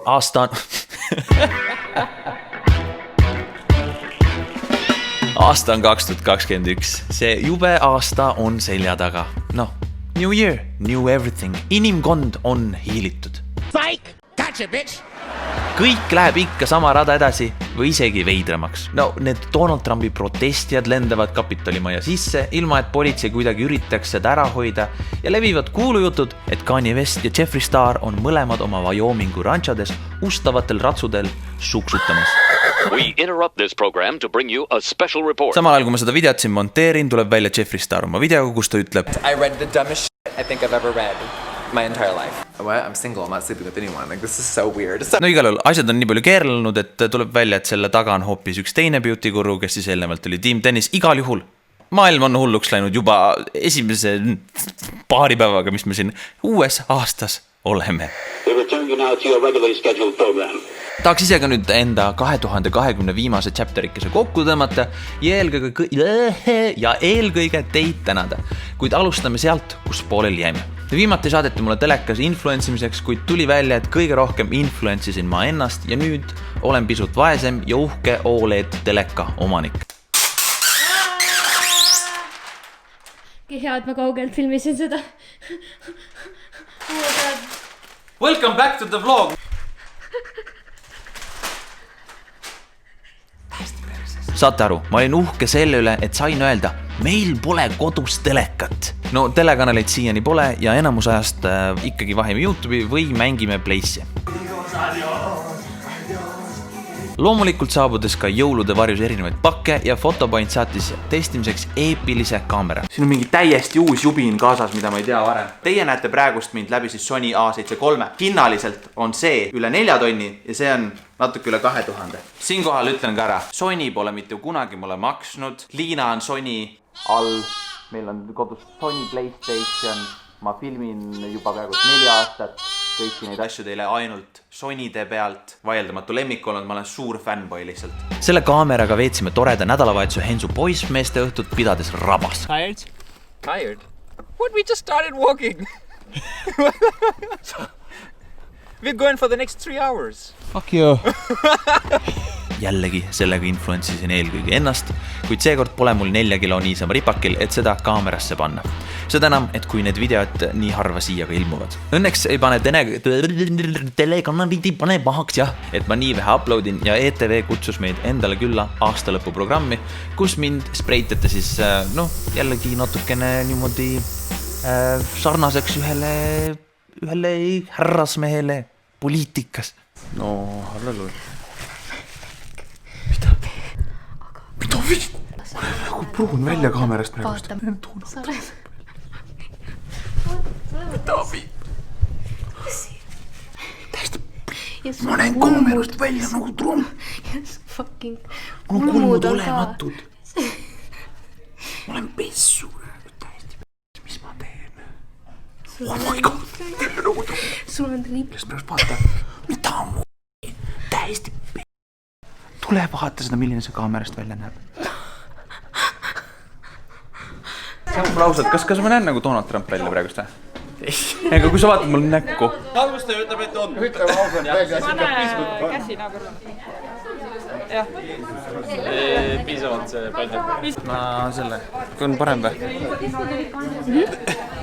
Aasta on aasta on 2021. See jube aasta on selja taga. Noh, new year, new everything. Inimkond on hiilitud. Psych! Gotcha, bitch! Kõik läheb ikka sama rada edasi või isegi veidramaks. No, need Donald Trumpi protestijad lendavad Kapitolimaja sisse, ilma et politsei kuidagi üritaks seda ära hoida ja levivad kuulujutud, et Kanye West ja Jeffree Star on mõlemad oma Wyomingu ranchades ustavatel ratsudel suksutamas. We interrupt this program to bring you a special report. Samal ajal, kui ma seda videot siin monteerin, tuleb välja Jeffree Star oma videoga, kus ta ütleb I read the dumbest shit I think I've ever read my entire life. What? I'm single, I'm not sleeping with anyone. Like, this is so weird. No igal juhul, asjad on nii palju keerlenud, et tuleb välja, et selle taga on hoopis üks teine beauty guru, kes siis eelnevalt oli Team Tennis. Igal juhul, maailm on hulluks läinud juba esimese paari päevaga, mis me siin uues aastas oleme. We return you now to your regularly scheduled program. Tahaks ise ka nüüd enda 2020 viimase chapterikese kokku tõmmata ja eelkõige teid tänada, kuid alustame sealt, kus poolel jäime. Viimati saadeti mulle telekas influentsimiseks, kuid tuli välja, et kõige rohkem influentsisin ma ennast ja nüüd olen pisut vaesem ja uhke OLED teleka omanik. Hea, et ma kaugelt filmisin seda. Welcome back to the vlog! Saate aru, ma olin uhke selle üle, et sain öelda, meil pole kodus telekat. No telekanaleid siiani pole ja enamus ajast ikkagi vahime YouTube'i või mängime Playsi. Loomulikult saabudes ka jõulude varjus erinevaid pakke ja Photopoint saatis testimiseks eepilise kaamera. Siin on mingi täiesti uus jubin kaasas, mida ma ei tea varem. Teie näete praegust mind läbi siis Sony A73. Hinnaliselt on see üle 4 tonni ja see on natuke üle 2000. Siinkohal ütlen ka ära, Sony pole mitte kunagi mulle maksnud. Liina on Sony all. Meil on kodus Sony PlayStation. Ma filmin juba praegu 4 aastat. Kõiki neid asju teile ainult Sonyde pealt. Vaieldamatu lemmik olnud, ma olen suur fanboy lihtsalt. Selle kaameraga veetsime toreda nädalavahetuse Hensu poissmeeste õhtut pidades rabas. Tired? Tired? What? We just started walking. We're going for the next 3 hours. Fuck you. Jällegi sellega influentsisin eelkõige ennast, kuid seekord pole mul 4 kilo niisama ripakil, et seda kaamerasse panna. Seda enam, et kui need videod nii harva siia ka ilmuvad. Õnneks ei pane telekanalid ei pane pahaks, jah, et ma nii vähe uploadin ja ETV kutsus meid endale külla aastalõpuprogrammi, kus mind spreitete siis, jällegi natukene niimoodi sarnaseks ühele härrasmehele poliitikas. No, halleluja. Mida vist? Ma olen nagu pruun välja kaamerast praegust. Mida viib? Täiesti ma olen kaamerast välja nagu trumm. Mul on kulmud olematud. Ma olen pessu. Mis ma teen? Oh my god. Sul on riip. Vaata, mida mu täiesti tule vaata seda, milline see kaamerast välja näeb. See on ausalt, kas ma näen nagu Donald Trump välja praegust? Ega kui sa vaatad mul näkku. Algust ei ütleb, et on. Ütleme ausalt, ma näe käsi naaber. Jah. Piisavalt see palju. Ma selle, kui on parem või?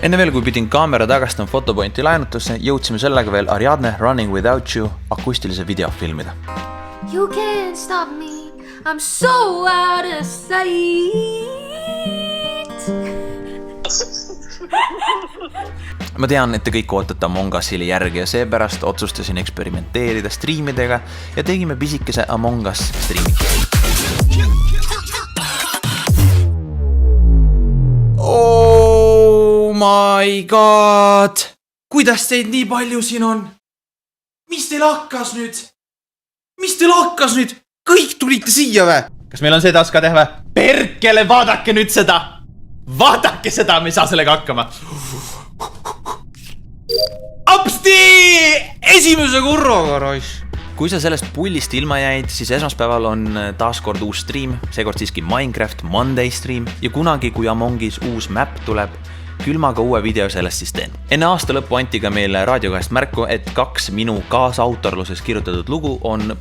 Enne veel, kui pidin kaamera tagastama Photopointi laenutusse, jõudsime sellega veel Ariadne Running Without You akustilise video filmida. You can't stop me, I'm so out of sight. Ma tean, et te kõik ootate Among Usile järgi ja seepärast otsustasin eksperimenteerida striimidega ja tegime pisikese Among Us striimi. Oh my god! Kuidas teid nii palju siin on? Mis teil hakkas nüüd? Kõik tulite siia või? Kas meil on see taas ka teha või? Perkele, vaadake nüüd seda! Vaadake seda, me ei saa sellega hakkama. Apsti! Esimese kurroga, roiss! Kui sa sellest pullist ilma jäid, siis esmaspäeval on taaskord uus stream, seekord siiski Minecraft Monday stream ja kunagi, kui Amongis uus map tuleb, küll ma ka uue video sellest siis teen. Enne aasta lõppu anti ka meile raadiokahest märku, et 2 minu kaasautorluses kirjutatud lugu on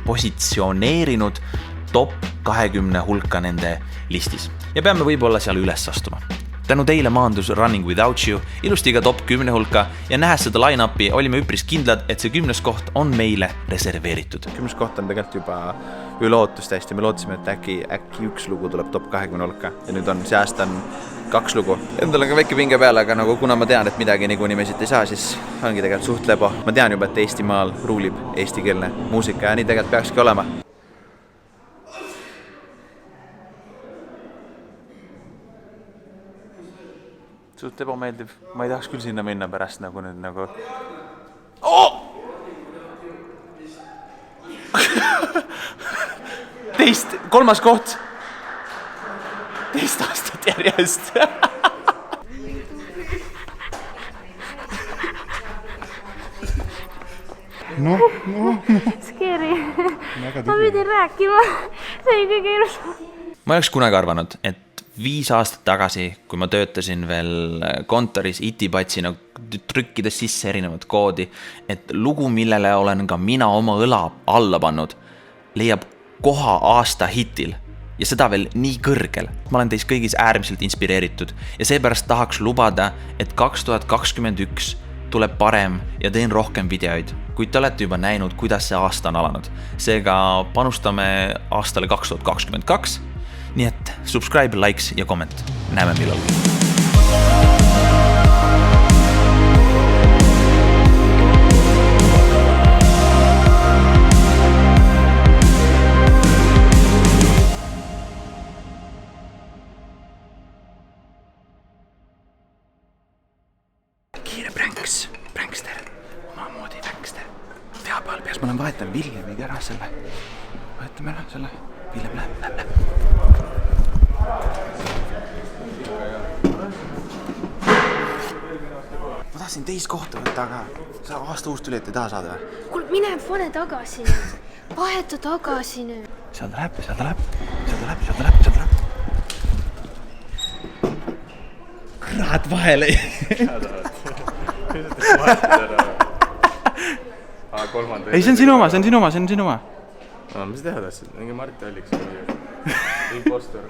positsioneerinud top 20 hulka nende listis. Ja peame võib-olla seal üles astuma. Tänu teile maandus Running Without You ilusti ka top 10 hulka ja nähes seda line-upi olime üpris kindlad, et see 10. koht on meile reserveeritud. 10. koht on tegelikult juba üle ootust hästi. Me lootsime, et äkki üks lugu tuleb top 20 hulka ja nüüd on see aasta on 2 lugu. Endal on ka väike pinge peal, aga nagu kuna ma tean, et midagi niikuinii me siit ei saa, siis ongi tegelikult suht lebo. Ma tean juba, et Eestimaal ruulib eestikeelne muusika ja nii tegelikult peakski olema. Suht ebameeldiv. Ma ei tahaks küll sinna minna pärast nagu nüüd nagu... Oh! Kolmas koht. 2 aastat järjest. Scary. Ma pidin rääkima. See oli kõige ilusam. Ma ei oleks kunagi arvanud, et 5 aastat tagasi, kui ma töötasin veel kontoris itipatsina, trükkides sisse erinevat koodi, et lugu, millele olen ka mina oma õla alla pannud, leiab koha aasta hitil ja seda veel nii kõrgel. Ma olen teist kõigis äärmiselt inspireeritud ja seepärast tahaks lubada, et 2021 tuleb parem ja teen rohkem videoid, kuid te olete juba näinud, kuidas see aasta on alanud. Seega panustame aastale 2022. Nii et subscribe, likes ja comment. Näeme millalgi. Kiire prankster. Omamoodi prankster. Teapaal peas ma olen vahetanud Villemiga ära selle. Vahetame ära selle. Villem läheb. Ma tahtsin teist kohta võtta, aga sa aasta uust tuli, et ei taha saada või? Kuule, mine pane tagasi nüüd. Vaheta tagasi nüüd. Seal ta läheb. Kurat vahele. Ei, see on sinu oma. Mis teha tahtsid? Mingi Marti Alliks impostor.